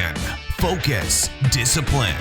passion, focus, discipline.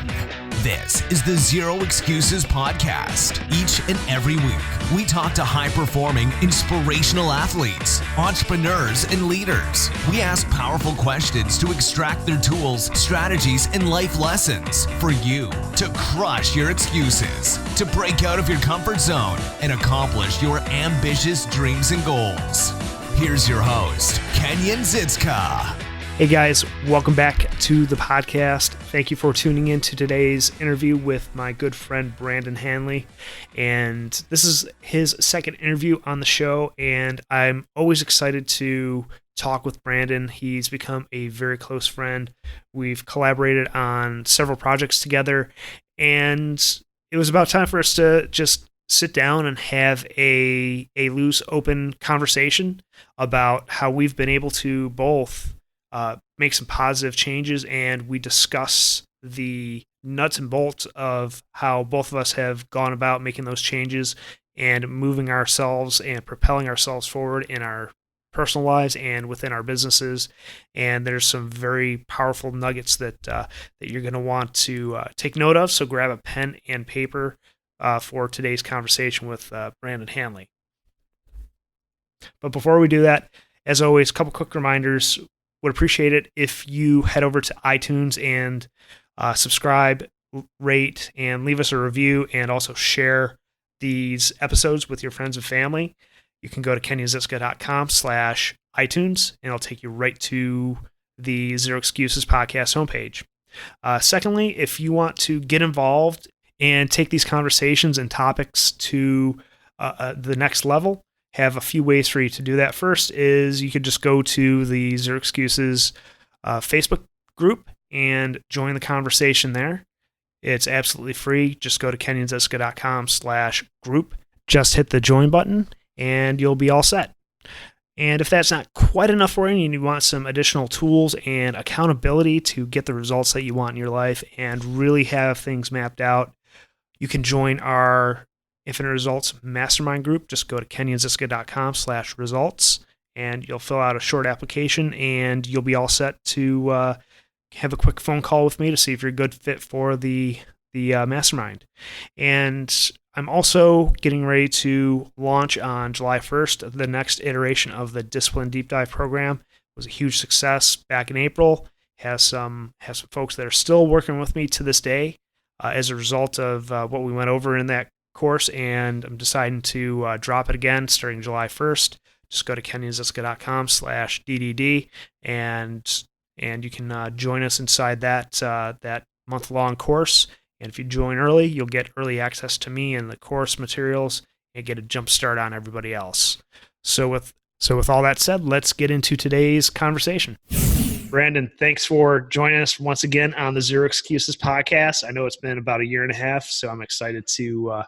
This is the Zero Excuses podcast. Each and every week, we talk to high-performing, inspirational athletes, entrepreneurs, and leaders. We ask powerful questions to extract their tools, strategies, and life lessons for you to crush your excuses, to break out of your comfort zone, and accomplish your ambitious dreams and goals. Here's your host, Kenyon HERE. Hey guys, welcome back to the podcast. Thank you for tuning in to today's interview with my good friend Brandon Handley. And this is his second interview on the show, and I'm always excited to talk with Brandon. He's become a very close friend. We've collaborated on several projects together, and it was about time for us to just sit down and have a loose, open conversation about how we've been able to both make some positive changes, and we discuss the nuts and bolts of how both of us have gone about making those changes and moving ourselves and propelling ourselves forward in our personal lives and within our businesses. And there's some very powerful nuggets that you're going to want to take note of. So grab a pen and paper for today's conversation with Brandon Handley. But before we do that, as always, a couple quick reminders. Would appreciate it if you head over to iTunes and subscribe, rate, and leave us a review, and also share these episodes with your friends and family. You can go to kenyonhere.com/iTunes, and it'll take you right to the Zero Excuses podcast homepage. Secondly, if you want to get involved and take these conversations and topics to the next level, have a few ways for you to do that. First is you could just go to the Zero Excuses Facebook group and join the conversation there. It's absolutely free. Just go to kenyonhere.com/group. Just hit the join button and you'll be all set. And if that's not quite enough for you and you want some additional tools and accountability to get the results that you want in your life and really have things mapped out, you can join our Infinite Results Mastermind group. Just go to kenyonhere.com/results and you'll fill out a short application and you'll be all set to have a quick phone call with me to see if you're a good fit for the mastermind. And I'm also getting ready to launch on July 1st the next iteration of the Discipline Deep Dive program. It was a huge success back in April. Has some folks that are still working with me to this day as a result of what we went over in that course, and I'm deciding to drop it again starting July 1st. Just go to kenyonhere.com/DDD and you can join us inside that month-long course. And if you join early, you'll get early access to me and the course materials and get a jump start on everybody else. So with all that said, let's get into today's conversation. Brandon, thanks for joining us once again on the Zero Excuses podcast. I know it's been about a year and a half, so I'm excited to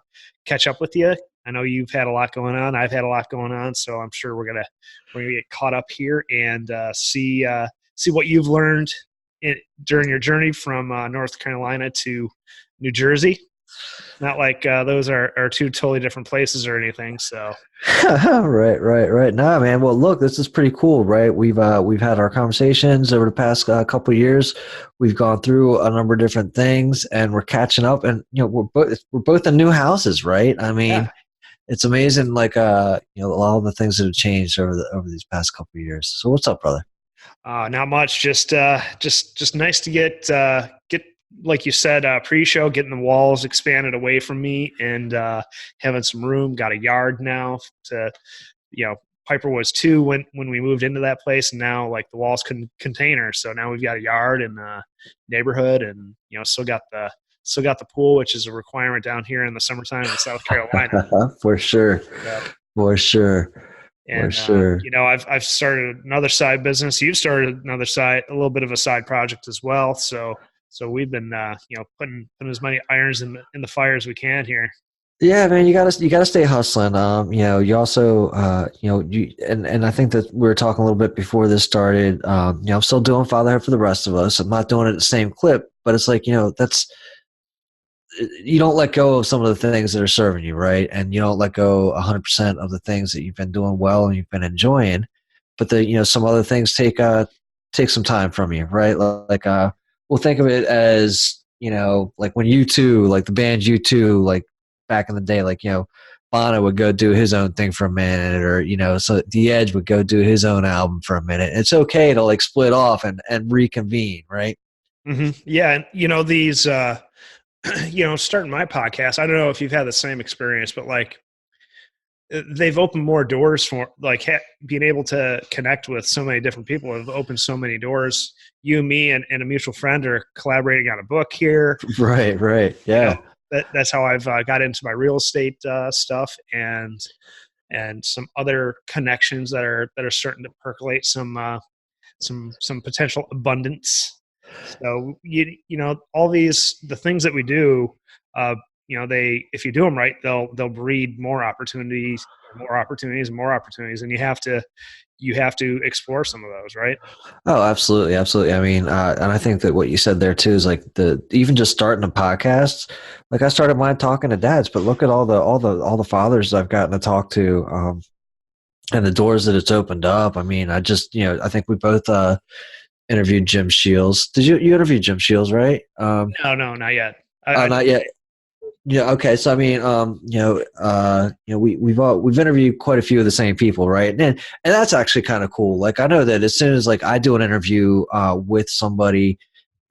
catch up with you. I know you've had a lot going on. I've had a lot going on, so I'm sure we're gonna get caught up here and see what you've learned during your journey from North Carolina to New Jersey. Not like those are two totally different places or anything. So, right. Nah, man. Well, look, this is pretty cool, right? We've had our conversations over the past couple of years. We've gone through a number of different things, and we're catching up. And we're both in new houses, right? I mean, It's amazing, like a lot of the things that have changed over these past couple of years. So, what's up, brother? Not much. Just nice to get like you said, pre-show, getting the walls expanded away from me and having some room. Got a yard now to, Piper was 2 when we moved into that place, and now like the walls couldn't contain her. So now we've got a yard in the neighborhood, and still got the pool, which is a requirement down here in the summertime in South Carolina. For sure. Yeah. For sure. And, for sure. I've started another side business. You've started a little bit of a side project as well. So we've been, putting as many irons in the fire as we can here. Yeah, man, you gotta stay hustling. You also, and I think that we were talking a little bit before this started. I'm still doing fatherhood for the rest of us. I'm not doing it at the same clip, but it's like, that's, you don't let go of some of the things that are serving you, right? And you don't let go 100% of the things that you've been doing well and you've been enjoying. But some other things take some time from you, right? Like Well, think of it as, like when U2, like the band U2, like back in the day, like, Bono would go do his own thing for a minute, or, so The Edge would go do his own album for a minute. It's okay to like split off and reconvene, right? Yeah. And, these, starting my podcast, I don't know if you've had the same experience, but like, they've opened more doors for like being able to connect with so many different people have opened so many doors. You, me, and a mutual friend are collaborating on a book here. Right. Yeah. That's how I've got into my real estate stuff, and some other connections that are starting to percolate some potential abundance. So all the things that we do, they, if you do them right, they'll breed more opportunities, and you have to explore some of those, right? Oh, absolutely, absolutely. I mean, and I think that what you said there too is like even just starting a podcast. Like I started mine talking to dads, but look at all the fathers I've gotten to talk to, and the doors that it's opened up. I mean, I think we both interviewed Jim Shields. Did you interview Jim Shields, right? No, not yet. Not yet. Yeah. Okay. So I mean, we've interviewed quite a few of the same people, right? And that's actually kind of cool. Like I know that as soon as like I do an interview with somebody,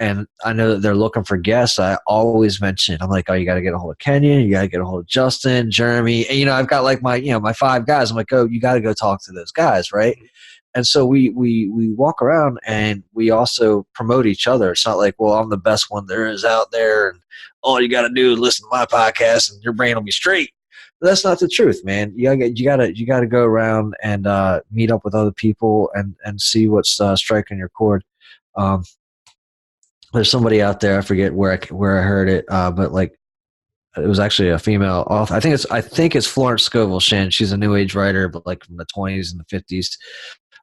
and I know that they're looking for guests, I always mention, I'm like, oh, you got to get a hold of Kenyon, you got to get a hold of Justin, Jeremy, and I've got like my 5 guys. I'm like, oh, you got to go talk to those guys, right? And so we walk around and we also promote each other. It's not like, well, I'm the best one there is out there, and all you got to do is listen to my podcast and your brain will be straight. But that's not the truth, man. You gotta go around and meet up with other people and see what's striking your chord. There's somebody out there, I forget where I heard it, but like it was actually a female author. I think it's Florence Scovel Shinn. She's a new age writer, but like from the 20s and the 50s.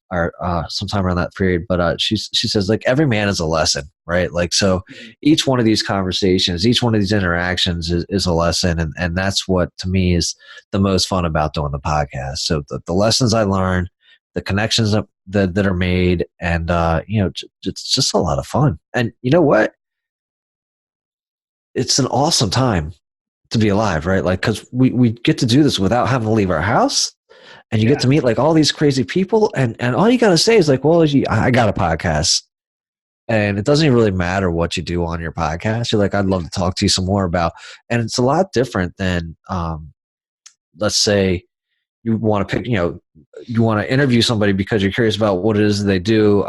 Or sometime around that period, but she says like every man is a lesson, right? Like so, each one of these conversations, each one of these interactions is a lesson, and that's what to me is the most fun about doing the podcast. So the lessons I learn, the connections that are made, and it's just a lot of fun. And you know what? It's an awesome time to be alive, right? Like because we get to do this without having to leave our house. And you get to meet like all these crazy people, and all you got to say is like, well, I got a podcast. And it doesn't even really matter what you do on your podcast. You're like, I'd love to talk to you some more about. And it's a lot different than, let's say you want to pick, you want to interview somebody because you're curious about what it is they do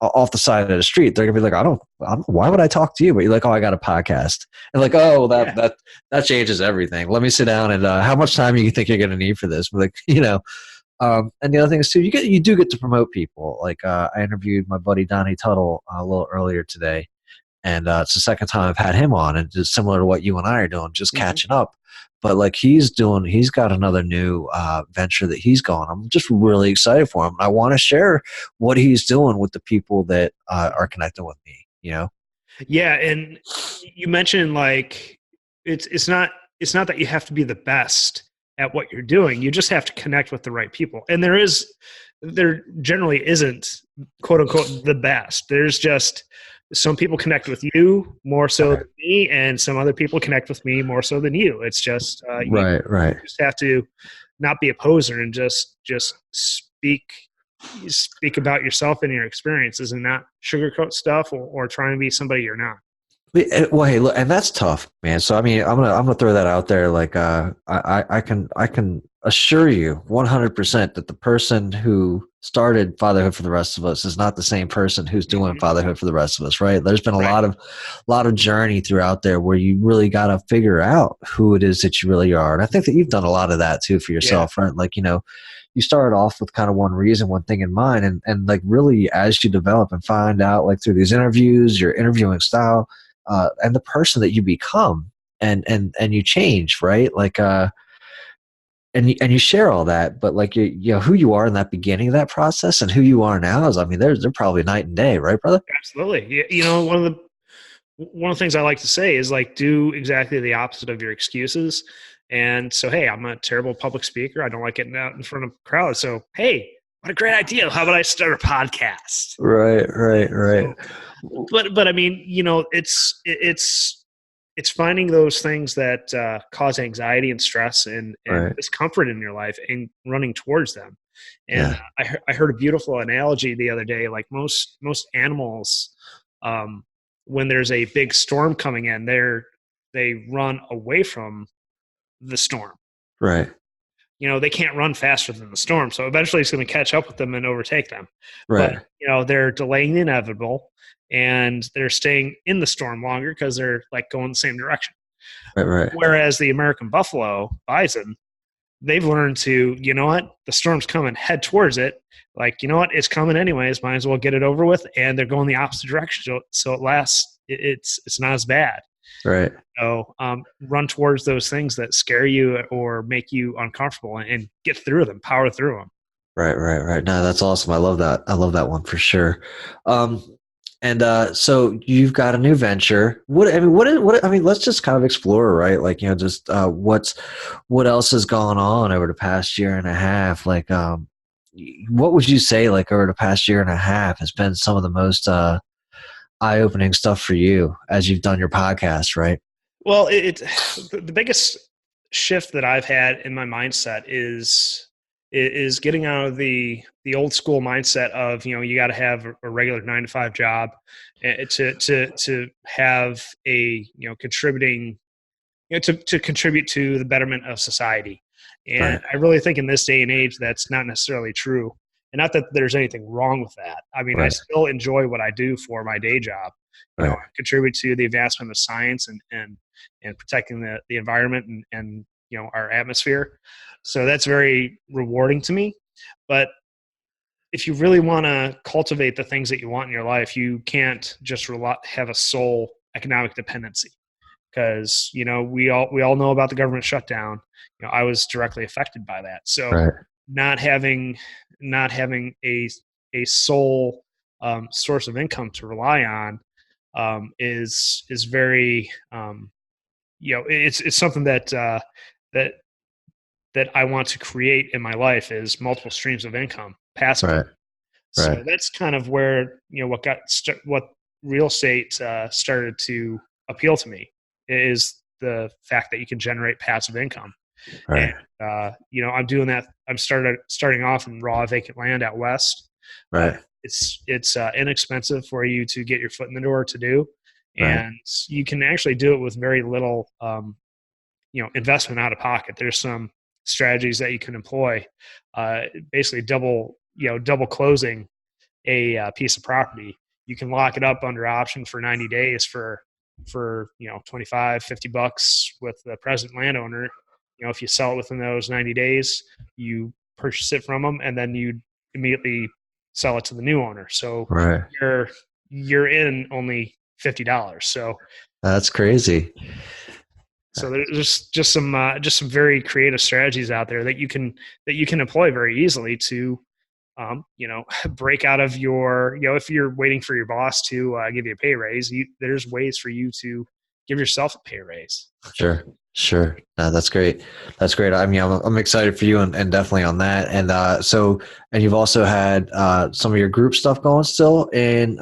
off the side of the street. They're gonna be like, I don't why would I talk to you? But you're like, oh, I got a podcast. And like, oh, that changes everything. Let me sit down and how much time do you think you're gonna need for this? But like, and the other thing is too, you do get to promote people. Like I interviewed my buddy Donnie Tuttle a little earlier today, and it's the second time I've had him on, and it's similar to what you and I are doing, just catching up. But like he's got another new venture that he's going. I'm just really excited for him. I want to share what he's doing with the people that are connected with me. Yeah, and you mentioned like it's not that you have to be the best at what you're doing. You just have to connect with the right people. And there generally isn't quote unquote the best. There's just some people connect with you more so than me, and some other people connect with me more so than you. It's just right. You just have to not be a poser and just speak about yourself and your experiences, and not sugarcoat stuff or try and be somebody you're not. Well, hey, look, and that's tough, man. So I mean, I'm gonna throw that out there. Like, I can assure you 100% that the person who started Fatherhood for the Rest of Us is not the same person who's doing Fatherhood for the Rest of Us, right? There's been a lot of journey throughout there where you really got to figure out who it is that you really are. And I think that you've done a lot of that too for yourself, right? Like, you started off with kind of one reason, one thing in mind, and like really as you develop and find out like through these interviews, your interviewing style, and the person that you become, and you change, right? Like, and you share all that, but like who you are in that beginning of that process and who you are now is, I mean, they're probably night and day, right, brother? Absolutely. One of the things I like to say is like, do exactly the opposite of your excuses. And so, hey, I'm a terrible public speaker. I don't like getting out in front of crowds. So, hey, what a great idea. How about I start a podcast? Right. but I mean, it's finding those things that cause anxiety and stress and Right. discomfort in your life and running towards them. And Yeah. I heard a beautiful analogy the other day. Like most animals, um, when there's a big storm coming in, they run away from the storm. Right. They can't run faster than the storm, so eventually it's going to catch up with them and overtake them. But Right. they're delaying the inevitable, and they're staying in the storm longer because they're like going the same direction. Right. Right. Whereas the American buffalo bison, they've learned to, the storm's coming, head towards it. Like, it's coming anyways, might as well get it over with. And they're going the opposite direction. So it lasts, it's not as bad. Right. So run towards those things that scare you or make you uncomfortable and get through them, power through them. Right. Right. Right. No, that's awesome. I love that. I love that one for sure. Um, and so you've got a new venture. Let's just kind of explore, right? Like, just what else has gone on over the past year and a half? Like, what would you say, like, over the past year and a half has been some of the most eye-opening stuff for you as you've done your podcast, right? Well, the biggest shift that I've had in my mindset is getting out of the old school mindset of you got to have a regular 9 to 5 job to have a contributing to contribute to the betterment of society. And Right. I really think in this day and age that's not necessarily true. And not that there's anything wrong with that. I mean, I Right. still enjoy what I do for my day job. I Right. contribute to the advancement of science and protecting the environment and our atmosphere. So that's very rewarding to me. But if you really want to cultivate the things that you want in your life, you can't just have a sole economic dependency, because we all know about the government shutdown. I was directly affected by that. So Right. not having a sole source of income to rely on is very it's something that that I want to create in my life, is multiple streams of income, passive Right. income. Right. So that's kind of where what real estate started to appeal to me, is the fact that you can generate passive income. And Right. I'm doing that. I'm starting off in raw vacant land out west. Right. It's inexpensive for you to get your foot in the door to do, Right. and you can actually do it with very little investment out of pocket. There's some strategies that you can employ, basically double closing a piece of property. You can lock it up under option for 90 days for 25, $50 with the present landowner. If you sell it within those 90 days, you purchase it from them, and then you immediately sell it to the new owner. So Right. you're in only $50. So That's crazy. there's just some very creative strategies out there that you can employ very easily to break out of your, if you're waiting for your boss to give you a pay raise, there's ways for you to give yourself a pay raise. Sure. Sure. No, that's great. That's great. I mean, I'm excited for you and definitely on that. And and you've also had some of your group stuff going still in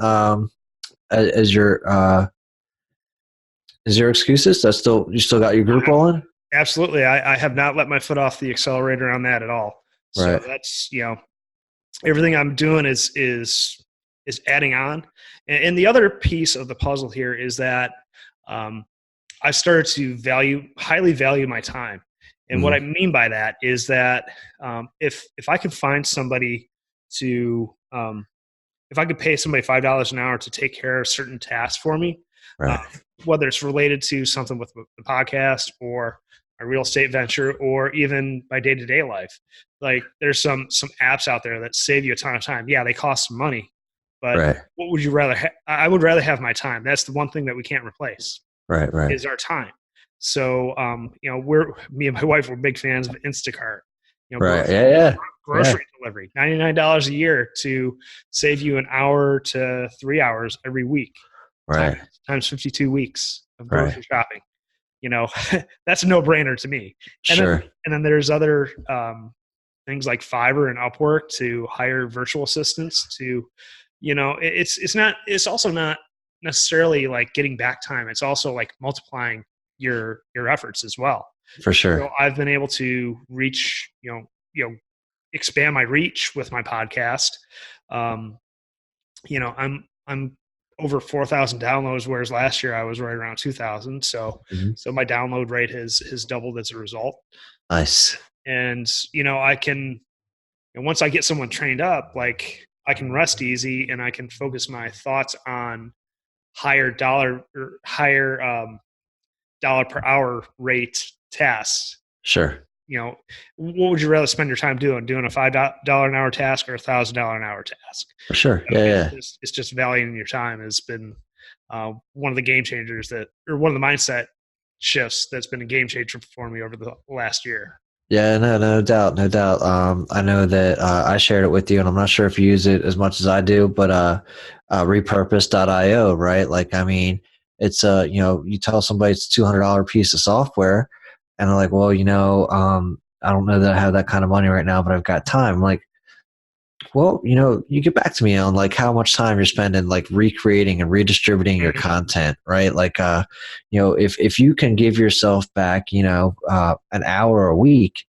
as your is your excuses? You still got your group rolling? Absolutely. I have not let my foot off the accelerator on that at all. So Right. that's, everything I'm doing is adding on. And the other piece of the puzzle here is that I started to highly value my time. And what I mean by that is that if I could find somebody to, if I could pay somebody $5 an hour to take care of certain tasks for me, Right. whether it's related to something with the podcast or a real estate venture or even my day-to-day life, like there's some apps out there that save you a ton of time. Yeah, they cost some money, but Right. what would you rather I would rather have my time. That's the one thing that we can't replace, Right. Right. is our time. So me and my wife were big fans of Instacart. Right. Yeah. Grocery delivery, $99 a year to save you an hour to 3 hours every week. Right. Times 52 weeks of Right. grocery shopping. That's a no-brainer to me. Sure. And then there's other things like Fiverr and Upwork to hire virtual assistants to, it's also not necessarily like getting back time. It's also like multiplying your efforts as well. For sure. So I've been able to reach, expand my reach with my podcast. I'm over 4,000 downloads, whereas last year I was right around 2,000. Mhm. So my download rate has doubled as a result. Nice. And and once I get someone trained up, like I can rest easy and I can focus my thoughts on higher dollar per hour rate tasks. Sure. What would you rather spend your time doing? Doing a $5 an hour task or $1,000 an hour task? For sure. Yeah. It's just valuing your time has been one of the game changers or one of the mindset shifts that's been a game changer for me over the last year. Yeah, no doubt, no doubt. I know that I shared it with you, and I'm not sure if you use it as much as I do, but repurpose.io, right? Like, I mean, it's you tell somebody it's a $200 piece of software, and they're like, well, I don't know that I have that kind of money right now, but I've got time. I'm like, well, you get back to me on like how much time you're spending like recreating and redistributing your content, right? Like, if you can give yourself back, an hour a week,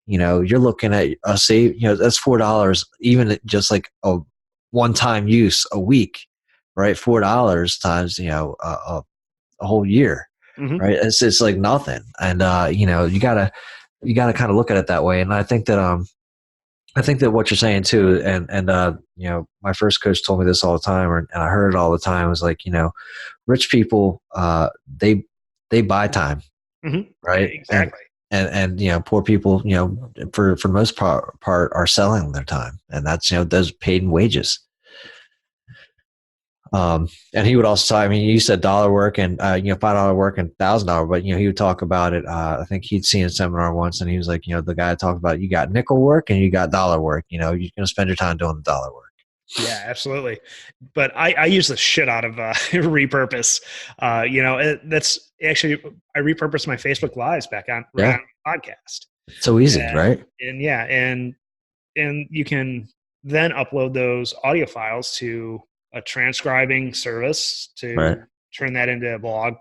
you're looking at a save, that's $4, even just like a one-time use a week, right? $4 times, a whole year, Mm-hmm. right? It's like nothing. And, you gotta kind of look at it that way. And I think that what you're saying too, and my first coach told me this all the time, and I heard it all the time, was like, rich people, they buy time, Mm-hmm. right? Exactly. And poor people, for the most part are selling their time, and that's those paid in wages. And he would also talk, I mean, you said dollar work and $5 work and $1,000, but he would talk about it. I think he'd seen a seminar once, and he was like, the guy talked about, you got nickel work and you got dollar work. You're going to spend your time doing the dollar work. Yeah, absolutely. But I use the shit out of repurpose. That's actually, I repurposed my Facebook lives back on on the podcast. So easy, right? And you can then upload those audio files to a transcribing service to turn that into a blog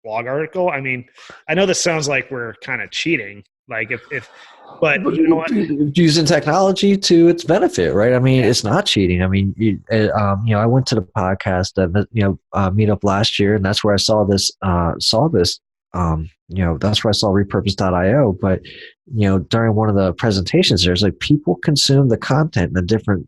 article. I mean, I know this sounds like we're kind of cheating, like but you know what? Using technology to its benefit, right? I mean, it's not cheating. I mean, I went to the podcast meetup last year, and that's where I saw this. That's where I saw repurpose.io. But during one of the presentations, there's like people consume the content in a different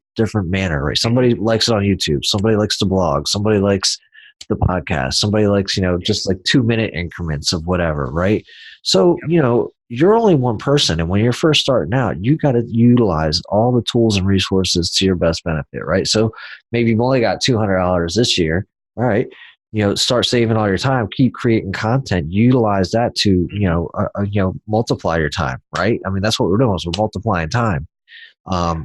manner, right? Somebody likes it on YouTube. Somebody likes to blog. Somebody likes the podcast. Somebody likes just like 2-minute increments of whatever, right? So you're only one person, and when you're first starting out, you got to utilize all the tools and resources to your best benefit, right? So maybe you've only got $200 this year, all right? Start saving all your time, keep creating content, utilize that to multiply your time, right? I mean, that's what we're doing, is we're multiplying time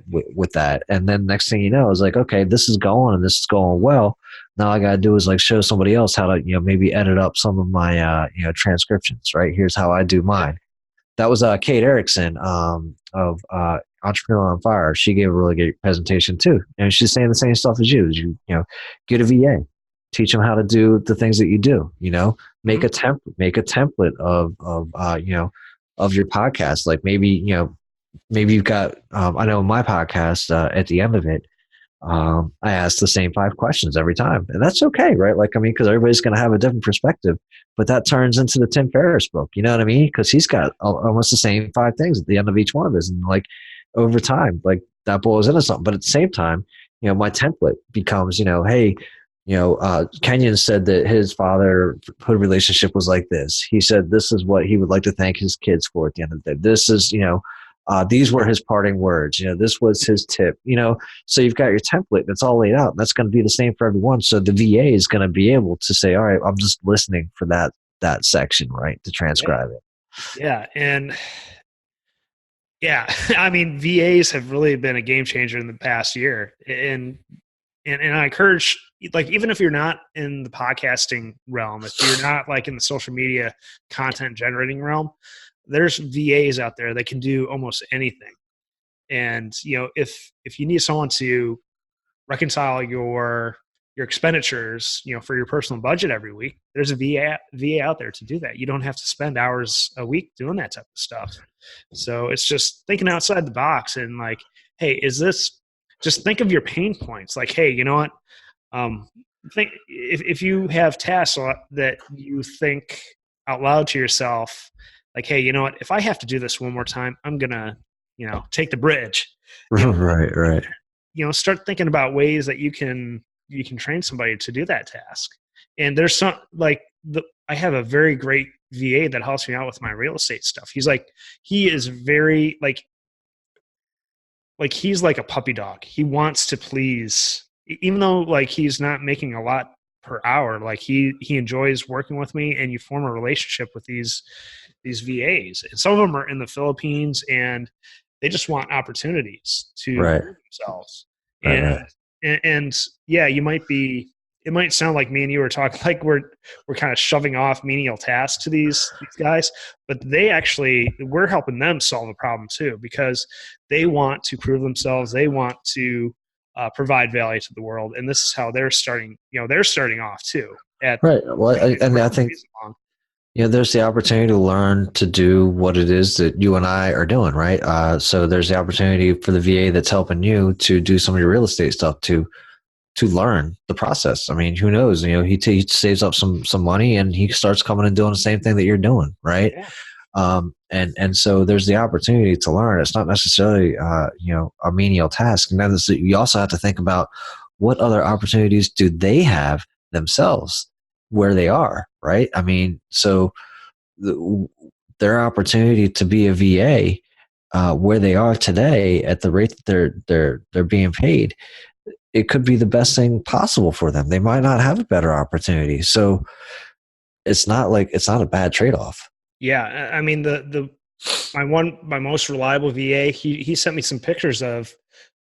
with that. And then next thing you know is like, okay, this is going and this is going well. Now I got to do is like show somebody else how to maybe edit up some of my transcriptions, right? Here's how I do mine. That was Kate Erickson of Entrepreneur on Fire. She gave a really good presentation too, and she's saying the same stuff as you. Get a VA, teach them how to do the things that you do. Make a template of your podcast. Like maybe you've got. I know in my podcast at the end of it, I ask the same 5 questions every time, and that's okay, right? Like, I mean, because everybody's going to have a different perspective, but that turns into the Tim Ferriss book, you know what I mean? Because he's got almost the same 5 things at the end of each one of his, and like over time, like that boils into something. But at the same time, my template becomes, hey, Kenyon said that his fatherhood relationship was like this. He said this is what he would like to thank his kids for at the end of the day. This is, these were his parting words. This was his tip. So you've got your template that's all laid out. And that's going to be the same for everyone. So the VA is going to be able to say, all right, I'm just listening for that section, right, to transcribe it. Yeah, and I mean, VAs have really been a game changer in the past year, and I encourage, like, even if you're not in the podcasting realm, if you're not like in the social media content generating realm, there's VAs out there that can do almost anything. And if you need someone to reconcile your your expenditures, for your personal budget every week, there's a VA out there to do that. You don't have to spend hours a week doing that type of stuff. So it's just thinking outside the box and like, hey, just think of your pain points. Like, hey, you know what? Think if you have tasks that you think out loud to yourself, like, hey, you know what? If I have to do this one more time, I'm gonna, take the bridge. Right. Start thinking about ways that you can train somebody to do that task. And there's some I have a very great VA that helps me out with my real estate stuff. He is very he's like a puppy dog. He wants to please, even though like he's not making a lot per hour. Like he enjoys working with me, and you form a relationship with these VAs. And some of them are in the Philippines, and they just want opportunities to prove themselves. And yeah, it might sound like me and you were talking like we're kind of shoving off menial tasks to these guys, but we're helping them solve a problem too, because they want to prove themselves. They want to provide value to the world. And this is how they're starting off too. Well, and I think, there's the opportunity to learn to do what it is that you and I are doing, right? So there's the opportunity for the VA that's helping you to do some of your real estate stuff to learn the process. I mean, who knows? He saves up some money and he starts coming and doing the same thing that you're doing, right? Yeah. And so there's the opportunity to learn. It's not necessarily a menial task. And then you also have to think about what other opportunities do they have themselves where they are, right? I mean, so their opportunity to be a VA where they are today at the rate that they're being paid, it could be the best thing possible for them. They might not have a better opportunity. So it's not a bad trade-off. Yeah. I mean, my most reliable VA, he sent me some pictures of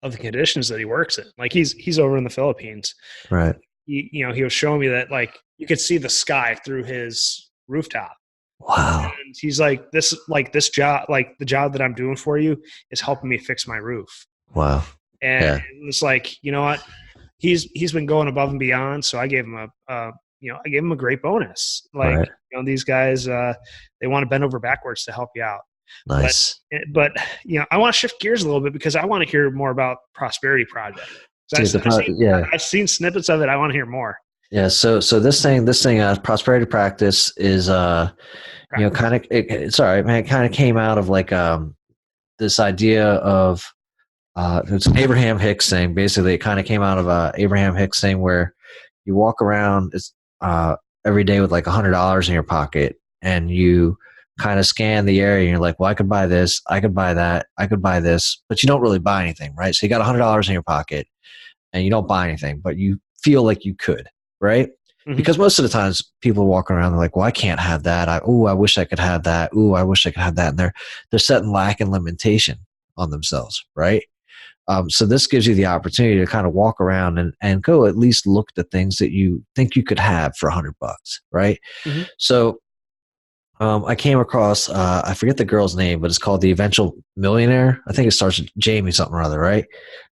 the conditions that he works in. Like he's over in the Philippines. Right. He was showing me that like you could see the sky through his rooftop. Wow. And he's like, this job, like the job that I'm doing for you is helping me fix my roof. Wow. And it was like, you know what? He's been going above and beyond. So I gave him a great bonus. Like, these guys, they want to bend over backwards to help you out. Nice. But I want to shift gears a little bit because I want to hear more about Prosperity Project. I've seen snippets of it. I want to hear more. Yeah. So this thing, Prosperity Practice is, kind of, it's all right, man. It kind of came out of like, this idea of, it's an Abraham Hicks thing. Basically, it kind of came out of Abraham Hicks thing where you walk around every day with like $100 in your pocket, and you kind of scan the area, and you're like, well, I could buy this, I could buy that, I could buy this, but you don't really buy anything, right? So you got $100 in your pocket, and you don't buy anything, but you feel like you could, right? Mm-hmm. Because most of the times people walk around, they're like, well, I can't have that. I wish I could have that. I wish I could have that. And they're setting lack and limitation on themselves, right? So this gives you the opportunity to kind of walk around and go at least look at the things that you think you could have for $100, right? Mm-hmm. So I came across, I forget the girl's name, but it's called The Eventual Millionaire. I think it starts with Jamie something or other, right?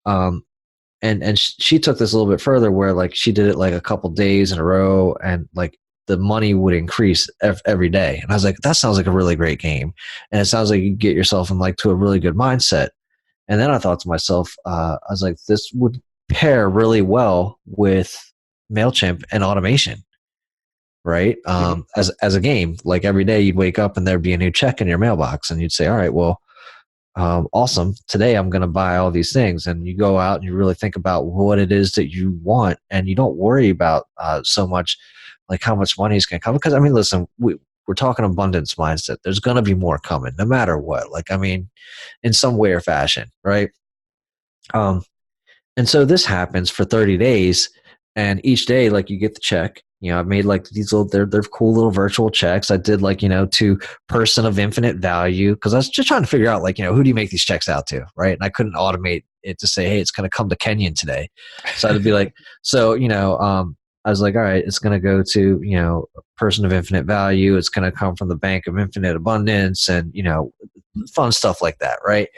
And she took this a little bit further where like she did it like a couple days in a row, and like the money would increase every day. And I was like, that sounds like a really great game. And it sounds like you get yourself in like to a really good mindset. And then I thought to myself, I was like, this would pair really well with MailChimp and automation, right? As a game, like every day you'd wake up and there'd be a new check in your mailbox, and you'd say, all right, well, awesome. Today I'm going to buy all these things. And you go out and you really think about what it is that you want, and you don't worry about so much like how much money is going to come. Because I mean, listen, we're talking abundance mindset. There's going to be more coming no matter what. Like, I mean, in some way or fashion, right? And so this happens for 30 days, and each day, like you get the check. I've made like these little, they're cool little virtual checks. I did like, to person of infinite value, because I was just trying to figure out like, who do you make these checks out to, right? And I couldn't automate it to say, hey, it's going to come to Kenyon today. So I'd be like, I was like, all right, it's going to go to, a person of infinite value. It's going to come from the bank of infinite abundance, and, fun stuff like that, right?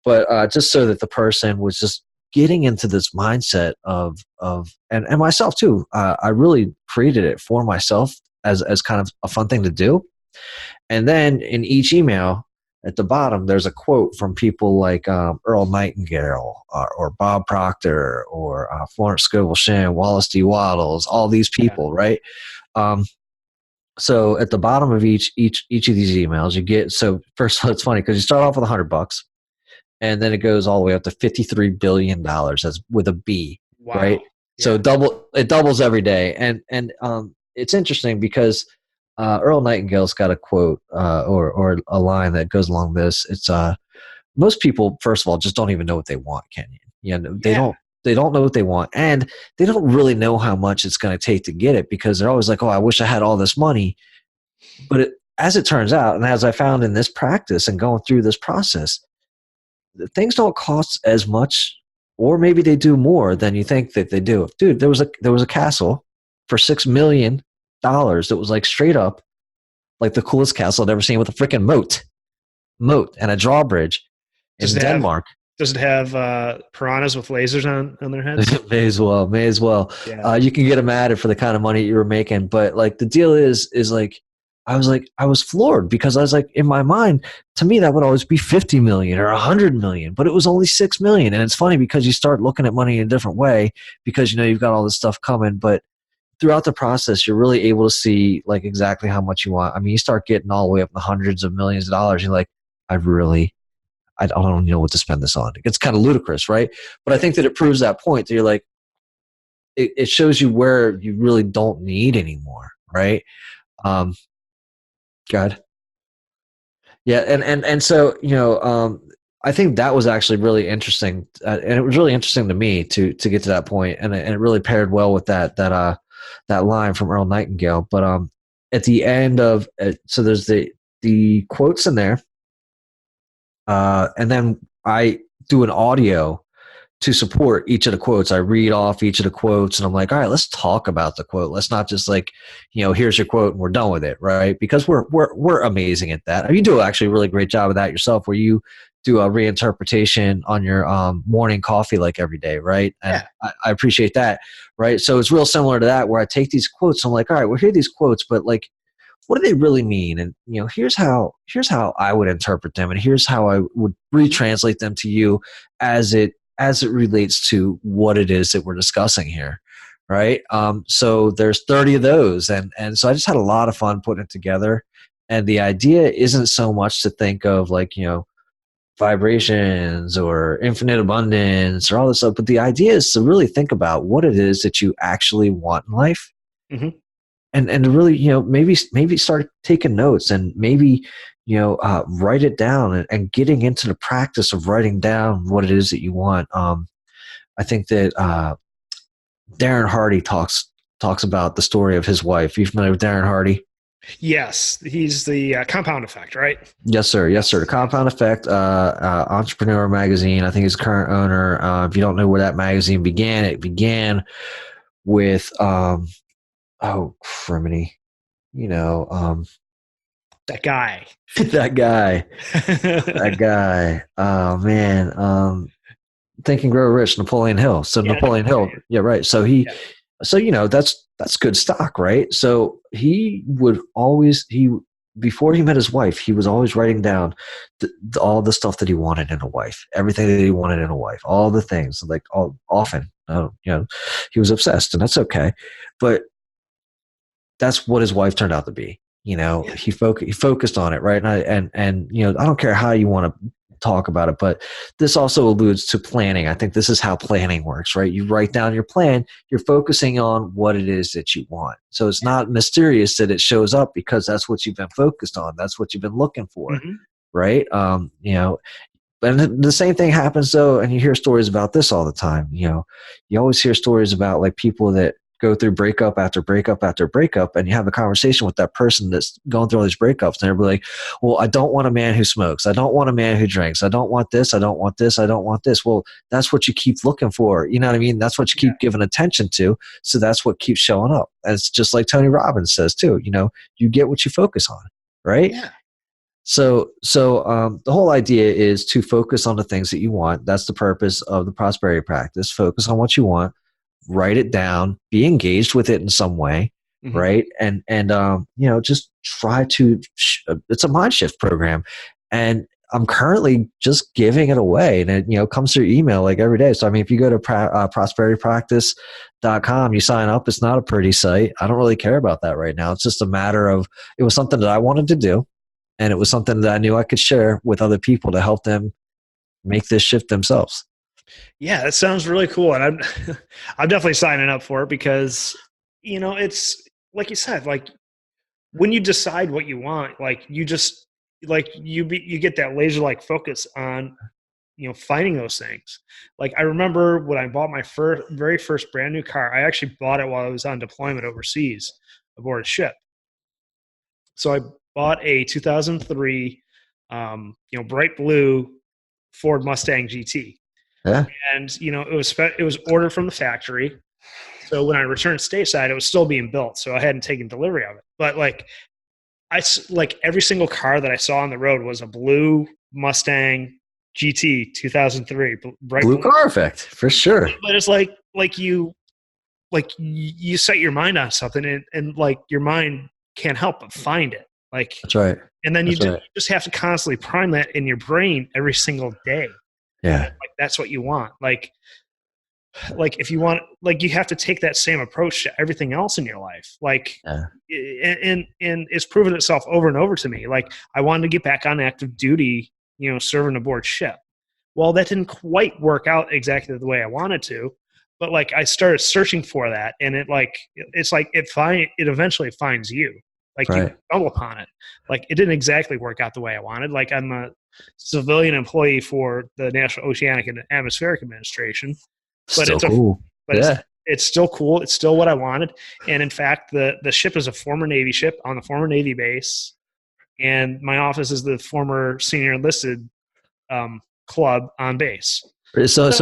But just so that the person was just getting into this mindset and myself too. I really created it for myself as kind of a fun thing to do. And then in each email at the bottom, there's a quote from people like Earl Nightingale or Bob Proctor or Florence Scovel Shinn, Wallace D. Waddles, all these people, right? So at the bottom of each of these emails, you get, so first of all, it's funny because you start off with $100 and then it goes all the way up to $53 billion. That's with a B, Wow. right? Yeah. So it doubles every day. And it's interesting because Earl Nightingale's got a quote or a line that goes along this. It's most people, first of all, just don't even know what they want, Kenyon. They don't know what they want, and they don't really know how much it's going to take to get it because they're always like, oh, I wish I had all this money. But as it turns out, and as I found in this practice and going through this process, things don't cost as much, or maybe they do more than you think that they do. Dude, there was a castle for $6 million that was like straight up like the coolest castle I'd ever seen with a freaking moat and a drawbridge in Denmark. Does it have piranhas with lasers on their heads? May as well. Yeah. You can get them added for the kind of money you were making. But like the deal is like, I was floored because I was like, in my mind, to me, that would always be 50 million or 100 million, but it was only 6 million. And it's funny because you start looking at money in a different way because, you've got all this stuff coming, but throughout the process, you're really able to see like exactly how much you want. I mean, you start getting all the way up in the hundreds of millions of dollars. You're like, I don't know what to spend this on. It's kind of ludicrous, right? But I think that it proves that point that you're like, it shows you where you really don't need anymore, right? God. Yeah, and so I think that was actually really interesting, and it was really interesting to me to get to that point, and it really paired well with that line from Earl Nightingale. But at the end of so there's the quotes in there. And then I do an audio to support each of the quotes. I read off each of the quotes and I'm like, all right, let's talk about the quote. Let's not just like, here's your quote and we're done with it. Right. Because we're amazing at that. You do actually a really great job of that yourself, where you do a reinterpretation on your morning coffee, like every day. Right. And I appreciate that. Right. So it's real similar to that, where I take these quotes. I'm like, all right, well, here are these quotes, but like, what do they really mean? And here's how I would interpret them, and here's how I would retranslate them to you as it relates to what it is that we're discussing here, right? So there's 30 of those, and so I just had a lot of fun putting it together. And the idea isn't so much to think of like vibrations or infinite abundance or all this stuff, but the idea is to really think about what it is that you actually want in life. Mm-hmm. And to really, maybe start taking notes and maybe, write it down and getting into the practice of writing down what it is that you want. I think that Darren Hardy talks about the story of his wife. Are you familiar with Darren Hardy? Yes, he's the Compound Effect, right? Yes, sir. Yes, sir. The Compound Effect, Entrepreneur magazine. I think he's the current owner. If you don't know where that magazine began, it began with oh, criminy. That guy. that guy. Oh, man. Think and Grow Rich, Napoleon Hill. So Napoleon Hill. Yeah, right. So that's good stock, right? So he would always, before he met his wife, he was always writing down all the stuff that he wanted in a wife, everything that he wanted in a wife, all the things, like often, he was obsessed, and that's okay. But that's what his wife turned out to be. He focused on it, right? And I don't care how you want to talk about it, but this also alludes to planning. I think this is how planning works, right? You write down your plan, you're focusing on what it is that you want. So it's not mysterious that it shows up, because that's what you've been focused on. That's what you've been looking for, right? And the same thing happens though, and you hear stories about this all the time. You always hear stories about like people that go through breakup after breakup after breakup, and you have a conversation with that person that's going through all these breakups, and they're like, well, I don't want a man who smokes. I don't want a man who drinks. I don't want this. I don't want this. I don't want this. Well, that's what you keep looking for. You know what I mean? That's what you keep giving attention to. So that's what keeps showing up. And it's just like Tony Robbins says too, you get what you focus on, right? Yeah. The whole idea is to focus on the things that you want. That's the purpose of the prosperity practice. Focus on what you want, write it down, be engaged with it in some way, Mm-hmm. right? Just try to. It's a mind shift program, and I'm currently just giving it away, and it comes through email like every day. So I mean, if you go to prosperitypractice.com, you sign up. It's not a pretty site. I don't really care about that right now. It's just a matter of it was something that I wanted to do. And it was something that I knew I could share with other people to help them make this shift themselves. Yeah, that sounds really cool. And I'm, I'm definitely signing up for it because, it's like you said, like when you decide what you want, like you just, like you get that laser like focus on, finding those things. Like I remember when I bought my very first brand new car, I actually bought it while I was on deployment overseas aboard a ship. So I bought a 2003, bright blue Ford Mustang GT, Yeah. and it was ordered from the factory. So when I returned stateside, it was still being built, so I hadn't taken delivery of it. But like every single car that I saw on the road was a blue Mustang GT 2003, bright Blue blue. car effect for sure. But it's like you set your mind on something, and like your mind can't help but find it. Like, That's right. and then you That's right. just have to constantly prime that in your brain every single day. Yeah. Like that's what you want. Like if you want, like you have to take that same approach to everything else in your life. Like, Yeah. and it's proven itself over and over to me. Like I wanted to get back on active duty, serving aboard ship. Well, that didn't quite work out exactly the way I wanted to, but like I started searching for that, and it's like it eventually finds you. Like you Right. stumble upon it. Like it didn't exactly work out the way I wanted. Like I'm a civilian employee for the National Oceanic and Atmospheric Administration, but Still cool. but Yeah. it's still cool. It's still what I wanted. And in fact, the ship is a former Navy ship on the former Navy base, and my office is the former senior enlisted club on base. So it's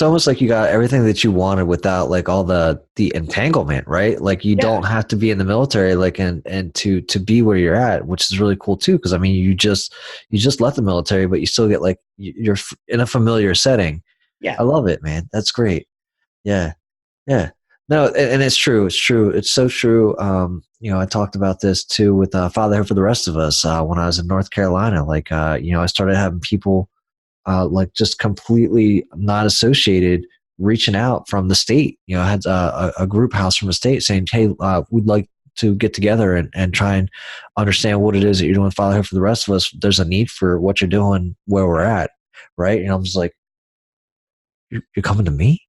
almost like you got everything that you wanted without like all the entanglement, right? Like you Yeah. don't have to be in the military, like and to be where you're at, which is really cool too. Because I mean, you just left the military, but you still get like you're in a familiar setting. Yeah. I love it, man. That's great. Yeah, yeah. No, and it's true. It's true. It's so true. I talked about this too with Fatherhood for the Rest of Us when I was in North Carolina. Like, I started having people like just completely not associated reaching out from the state. I had a group house from the state saying, hey, we'd like to get together and try and understand what it is that you're doing with Fatherhood for the Rest of Us. There's a need for what you're doing where we're at, right? And I'm just like, you're coming to me,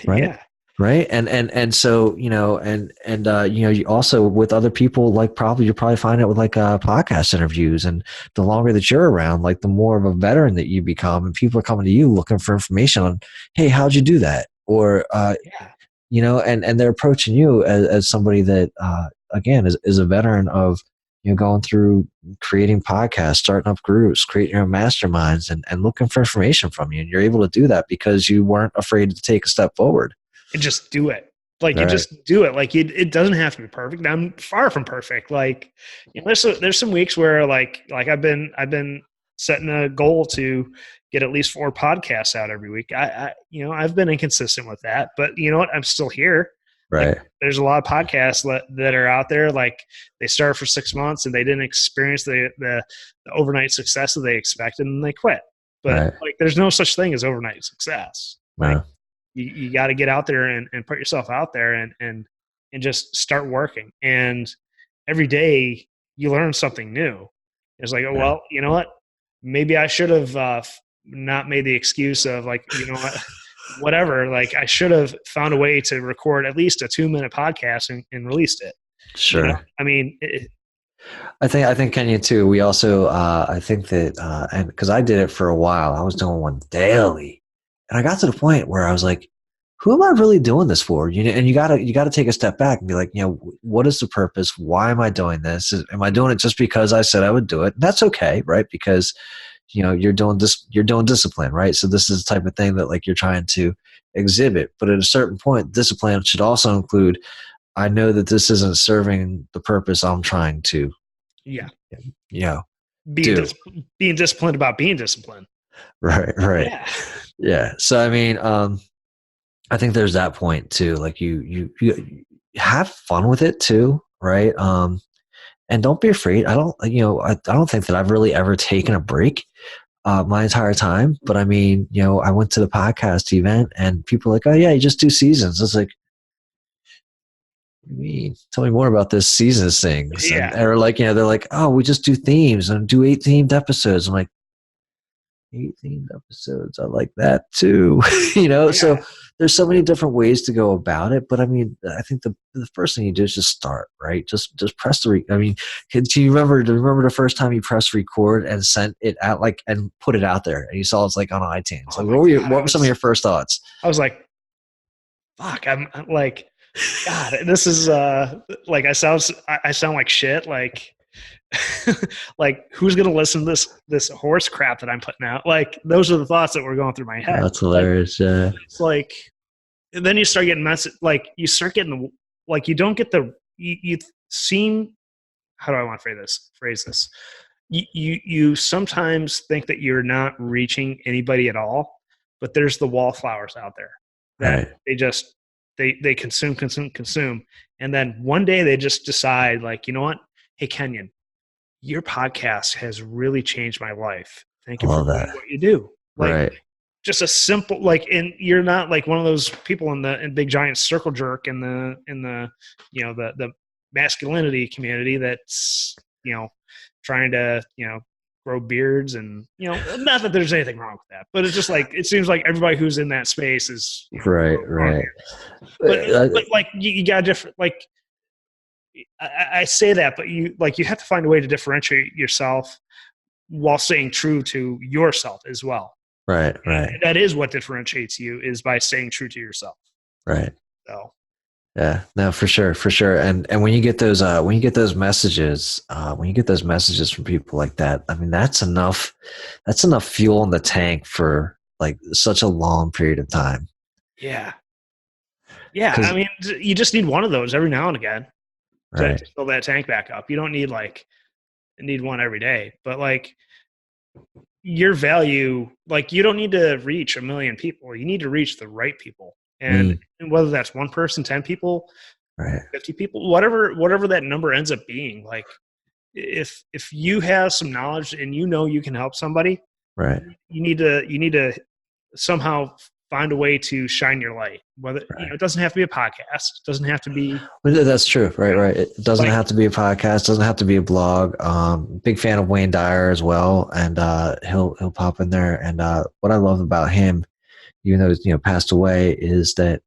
right? Yeah. Right. And so, you also with other people, like you'll probably find it with like podcast interviews, and the longer that you're around, like the more of a veteran that you become, and people are coming to you looking for information on, hey, how'd you do that? Or, Yeah. and they're approaching you as somebody that, again, is a veteran of, going through creating podcasts, starting up groups, creating your own masterminds, and looking for information from you. And you're able to do that because you weren't afraid to take a step forward. And just do it. Like you Right. just do it. Like it doesn't have to be perfect. I'm far from perfect. Like there's some weeks where like I've been setting a goal to get at least 4 podcasts out every week. I've been inconsistent with that, but you know what? I'm still here. Right. Like, there's a lot of podcasts that are out there. Like they started for 6 months and they didn't experience the overnight success that they expected, and they quit. But Right. like, there's no such thing as overnight success. Like No. you got to get out there and put yourself out there and just start working. And every day you learn something new. It's like, oh, Yeah. well, you know what? Maybe I should have not made the excuse of like, you know what? Whatever, like I should have found a way to record at least a 2-minute podcast and released it. Sure. I mean, I think Kenya too. We also, I think that, and because I did it for a while, I was doing one daily, and I got to the point where I was like, who am I really doing this for? And you gotta take a step back and be like, what is the purpose? Why am I doing this? Am I doing it just because I said I would do it? And that's okay, right? Because you're doing discipline, right? So this is the type of thing that like you're trying to exhibit. But at a certain point, discipline should also include, I know that this isn't serving the purpose I'm trying to, yeah, you know, do. Being disciplined about being disciplined. Right. Yeah. Yeah. So I mean, I think there's that point too. Like you have fun with it too, right? And don't be afraid. I don't think that I've really ever taken a break my entire time. But I mean, I went to the podcast event and people are like, oh yeah, you just do seasons. It's like, what do you mean? Tell me more about this seasons things. And Yeah. or like, they're like, oh, we just do themes and do 8 themed episodes. I'm like, 8 themed episodes. I like that too. So there's so many different ways to go about it. But I mean, I think the first thing you do is just start, right? Just press I mean, do you remember the first time you pressed record and sent it out and put it out there and you saw it's like on iTunes? Oh Like, my what were God, some of your first thoughts? I was like, fuck, I'm like, God, this is like I sound like shit. Like like who's gonna listen to this horse crap that I'm putting out? Like those are the thoughts that were going through my head. That's hilarious. Yeah. It's like, and then you start getting like you start getting the, like you don't get the you seem, how do I want to phrase this? You sometimes think that you're not reaching anybody at all, but there's the wallflowers out there that Right. they just they consume, and then one day they just decide, like, you know what? Hey, Kenyon, your podcast has really changed my life. Thank you I for love doing that. what you do. Like, Right. just a simple, like, and you're not like one of those people in the big giant circle jerk in the the masculinity community that's trying to grow beards, and not that there's anything wrong with that, but it's just like it seems like everybody who's in that space is Right. but like you got different, like I say that, but you have to find a way to differentiate yourself while staying true to yourself as well. Right. And that is what differentiates you, is by staying true to yourself. Right. So Yeah, no, for sure. And when you get those messages, from people like that, I mean, that's enough fuel in the tank for like such a long period of time. yeah. I mean, you just need one of those every now and again to fill that tank back up. You don't need need one every day, but like your value, like you don't need to reach 1 million people. You need to reach the right people. And whether that's one person, 10 people, 50 people, whatever that number ends up being, like if you have some knowledge and you can help somebody, you need to somehow find a way to shine your light. Whether it doesn't have to be a podcast, it doesn't have to be. That's true, right. It doesn't have to be a podcast, doesn't have to be a blog. Big fan of Wayne Dyer as well, and he'll pop in there. And what I love about him, even though he's passed away, is that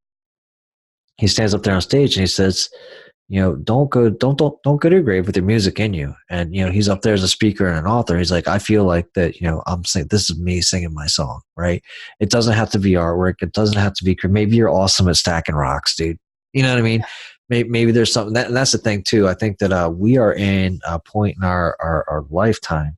he stands up there on stage and he says, don't go to your grave with your music in you. And he's up there as a speaker and an author. He's like, I feel like that. I'm saying this is me singing my song, right? It doesn't have to be artwork. It doesn't have to be. Maybe you're awesome at stacking rocks, dude. You know what I mean? Maybe there's something and that's the thing too. I think that we are in a point in our lifetime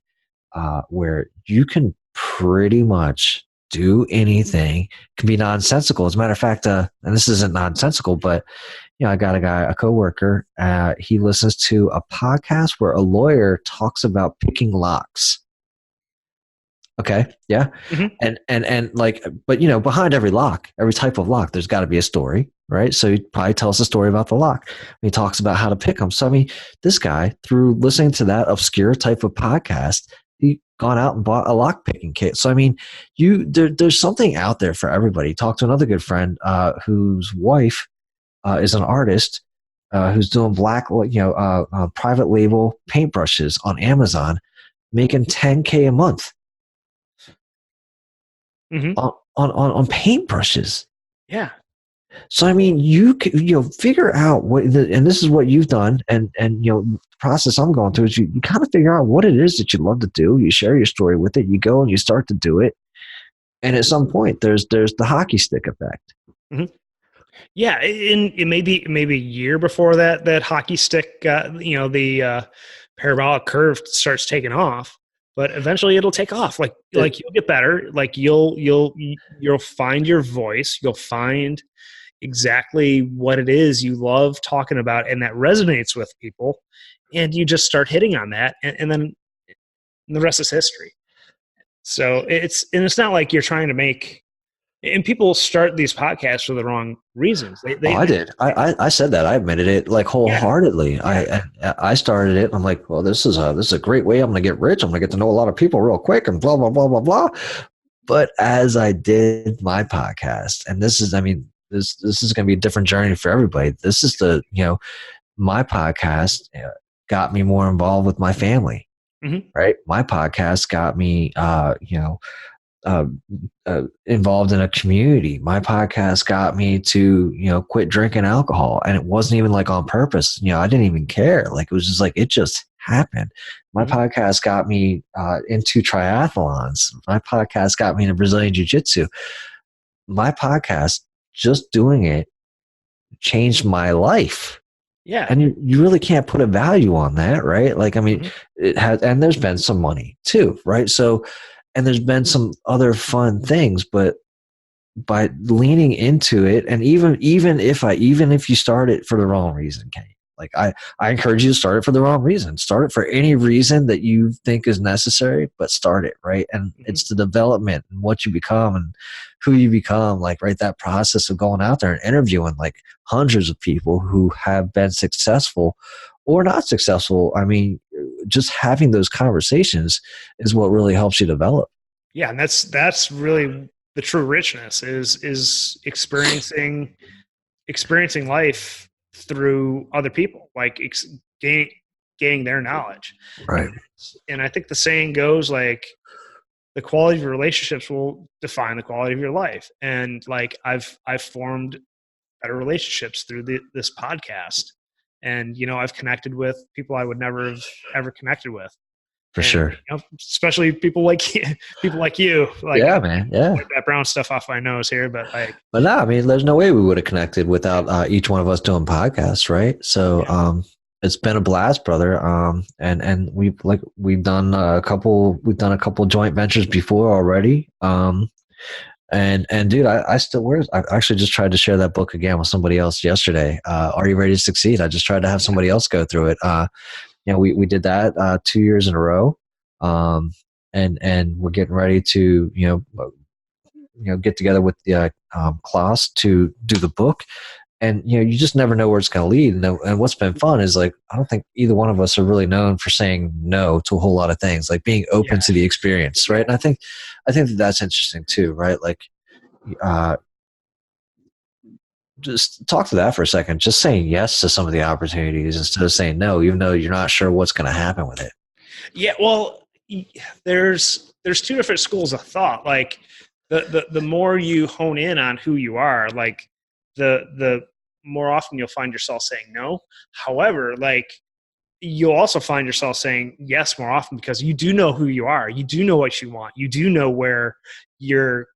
where you can pretty much do anything. It can be nonsensical. As a matter of fact, and this isn't nonsensical, but I got a coworker. He listens to a podcast where a lawyer talks about picking locks. Okay, yeah, and like, but behind every lock, every type of lock, there's got to be a story, right? So he probably tells a story about the lock. He talks about how to pick them. So I mean, this guy, through listening to that obscure type of podcast, he gone out and bought a lock picking kit. So I mean, there's something out there for everybody. Talked to another good friend whose wife is an artist who's doing black, private label paintbrushes on Amazon, making $10K a month on paintbrushes. Yeah. So I mean, you figure out and this is what you've done, and the process I'm going through is you kind of figure out what it is that you love to do. You share your story with it. You go and you start to do it, and at some point, there's the hockey stick effect. Mm-hmm. Yeah, and it may be a year before that hockey stick, the parabolic curve starts taking off, but eventually it'll take off. Like you'll get better. Like you'll find your voice. You'll find exactly what it is you love talking about, and that resonates with people, and you just start hitting on that, and then and the rest is history. So it's not like you're trying to make, and people start these podcasts for the wrong reasons. Oh, I did. I said that. I admitted it like yeah, wholeheartedly. yeah. I started it. I'm like, well, this is a great way. I'm going to get rich. I'm going to get to know a lot of people real quick and blah, blah, blah, blah, blah. But as I did my podcast, and this is, I mean, this is going to be a different journey for everybody. This is my podcast got me more involved with my family, right? My podcast got me, uh, involved in a community. My podcast got me to, quit drinking alcohol. And it wasn't even like on purpose. I didn't even care. Like, it was just like, it just happened. My podcast got me into triathlons. My podcast got me into Brazilian Jiu-Jitsu. My podcast, just doing it, changed my life. Yeah. And you really can't put a value on that, right? Like, I mean, it has, and there's been some money too, right? So, and there's been some other fun things, but by leaning into it, and even if you start it for the wrong reason, Kenny, like I encourage you to start it for the wrong reason. Start it for any reason that you think is necessary, but start it, right? And it's the development and what you become and who you become, like, right? That process of going out there and interviewing like hundreds of people who have been successful or not successful. I mean, just having those conversations is what really helps you develop. Yeah. And that's really the true richness is experiencing life through other people, like gaining their knowledge. Right. And I think the saying goes like, the quality of your relationships will define the quality of your life. And like, I've formed better relationships through this podcast. And, I've connected with people I would never have ever connected with. For sure. Especially people like you, Like, yeah, man. Yeah. That brown stuff off my nose here, but no, I mean, there's no way we would have connected without each one of us doing podcasts, right? So, it's been a blast, brother. And we've done a couple joint ventures before already. And dude, I actually just tried to share that book again with somebody else yesterday. Are You Ready to Succeed? I just tried to have somebody else go through it. We did that 2 years in a row. And we're getting ready to, get together with the class to do the book. And, you just never know where it's going to lead. And what's been fun is, like, I don't think either one of us are really known for saying no to a whole lot of things, like being open to the experience. Right. And I think that's interesting too, right? Like, just talk to that for a second, just saying yes to some of the opportunities instead of saying no, even though you're not sure what's going to happen with it. Yeah. Well, there's two different schools of thought. Like the more you hone in on who you are, like the more often you'll find yourself saying no. However, like, you'll also find yourself saying yes more often because you do know who you are. You do know what you want. You do know where you're,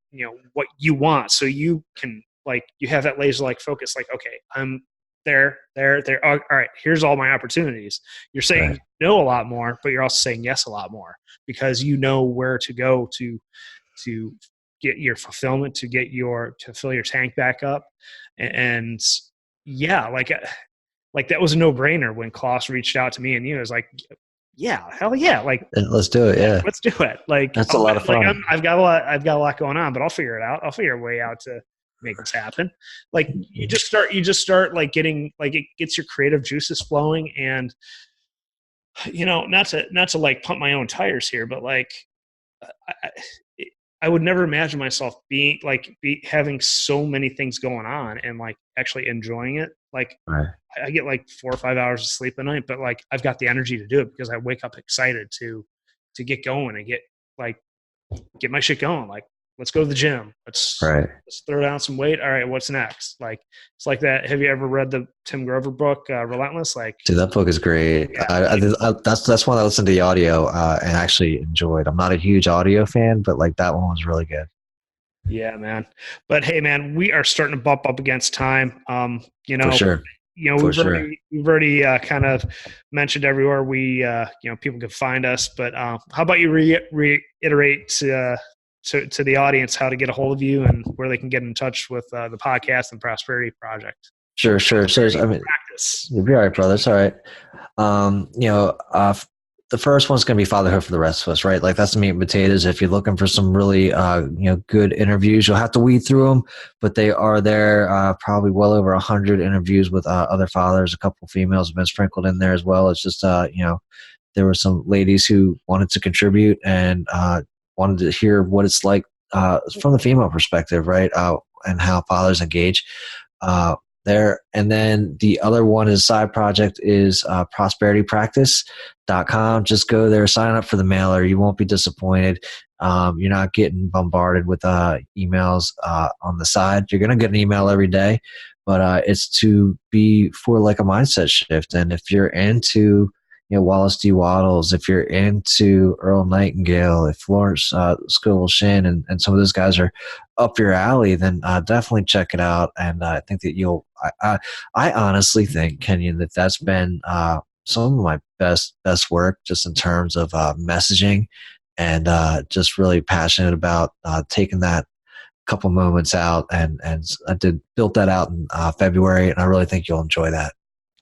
what you want. So you can, like, you have that laser like focus, like, okay, I'm there. All right, here's all my opportunities. You're saying no a lot more, but you're also saying yes a lot more because you know where to go to get your fulfillment, to fill your tank back up. And yeah, like that was a no-brainer when Klaus reached out to me, and he was like, yeah, hell yeah, like, let's do it. Yeah, let's do it. Like, that's a lot of fun. Like, I've got a lot going on, but I'll figure it out. I'll figure a way out to make this happen. Like, you just start like getting, like, it gets your creative juices flowing. And, not to like pump my own tires here, but like, I would never imagine myself having so many things going on and like actually enjoying it. Like, I get like 4 or 5 hours of sleep a night, but like, I've got the energy to do it because I wake up excited to get going and get my shit going. Like, let's go to the gym. Let's throw down some weight. All right, what's next? Like, it's like that. Have you ever read the Tim Grover book, Relentless? Like, dude, that book is great. Yeah. That's one I listened to the audio and actually enjoyed. I'm not a huge audio fan, but like, that one was really good. Yeah, man. But hey, man, we are starting to bump up against time. For sure. We've already kind of mentioned everywhere people can find us. But how about you reiterate to the audience how to get a hold of you and where they can get in touch with the podcast and Prosperity Project? Sure. So, I mean, practice. You'll be all right, brother. It's all right. the first one's going to be fatherhood for the rest of us, right? Like that's the meat and potatoes. If you're looking for some really, good interviews, you'll have to weed through them, but they are there. Probably well over 100 interviews with other fathers. A couple females have been sprinkled in there as well. It's just, there were some ladies who wanted to contribute and wanted to hear what it's like from the female perspective, right? And how fathers engage there. And then the other one is side project is prosperitypractice.com. Just go there, sign up for the mailer. You won't be disappointed. You're not getting bombarded with emails on the side. You're going to get an email every day, but it's to be for like a mindset shift. And if you're into Wallace D. Waddles, if you're into Earl Nightingale, if Florence Scovel Shinn and some of those guys are up your alley, then definitely check it out. And I think that I honestly think, Kenyon, that's been some of my best work just in terms of messaging and just really passionate about taking that couple moments out. And I built that out in February, and I really think you'll enjoy that.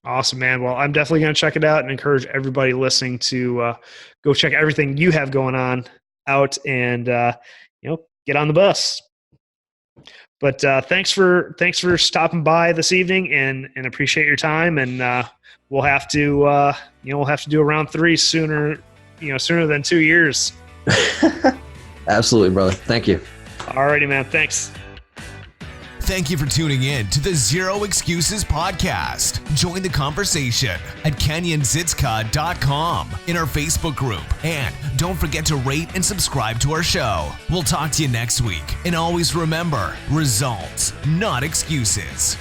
Awesome, man. Well, I'm definitely going to check it out and encourage everybody listening to go check everything you have going on out and, get on the bus. But thanks for stopping by this evening and appreciate your time. And we'll have to do a round 3 sooner than 2 years. Absolutely, brother. Thank you. All righty, man. Thanks. Thank you for tuning in to the Zero Excuses podcast. Join the conversation at kenyonzitska.com in our Facebook group. And don't forget to rate and subscribe to our show. We'll talk to you next week. And always remember, results, not excuses.